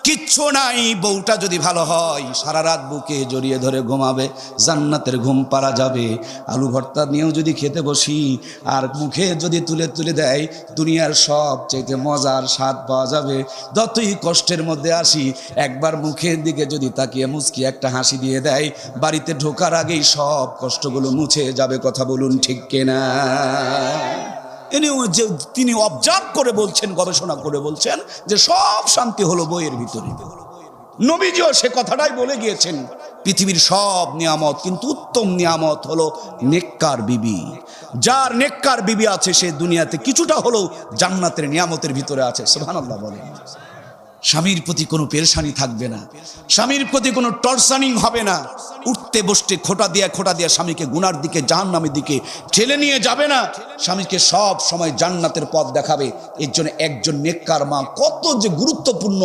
কিচ্ছু নাই। বউটা যদি ভালো হয় সারা রাত বুকে জড়িয়ে ধরে ঘুমাবে, জান্নাতের ঘুম পারা যাবে। আলু ভর্তা নিয়েও যদি খেতে বসি আর মুখে যদি তুলে তুলে দেয়, দুনিয়ার সব চাইতে মজার স্বাদ পাওয়া যাবে। যতই কষ্টের মধ্যে আসি, একবার মুখের দিকে যদি তাকিয়ে মুচকি একটা হাসি দিয়ে দেয়, বাড়িতে ঢোকার আগেই সব কষ্টগুলো মুছে যাবে। কথা বলুন ঠিক কিনা? যে তিনি অবজার্ভ করে বলছেন, গবেষণা করে বলছেন যে সব শান্তি হলো বইয়ের ভিতরে। নবীজিও সে কথাটাই বলে গিয়েছেন, পৃথিবীর সব নিয়ামত কিন্তু উত্তম নিয়ামত হলো নেককার বিবি। যার নেককার বিবি আছে সে দুনিয়াতে কিছুটা হলেও জান্নাতের নিয়ামতের ভিতরে আছে। সুবহানাল্লাহ বলেন। স্বামীর প্রতি কোনো পেরেশানি থাকবে না, স্বামীর প্রতি কোনো টর্চারিং হবে না। উঠতে বসতে খোটা দিয়ে স্বামীকে গুনার দিকে, জাহান্নামের দিকে ঠেলে নিয়ে যাবে না। স্বামীকে সব সময় জান্নাতের পথ দেখাবে। এর জন্য একজন নেককার মা কত যে গুরুত্বপূর্ণ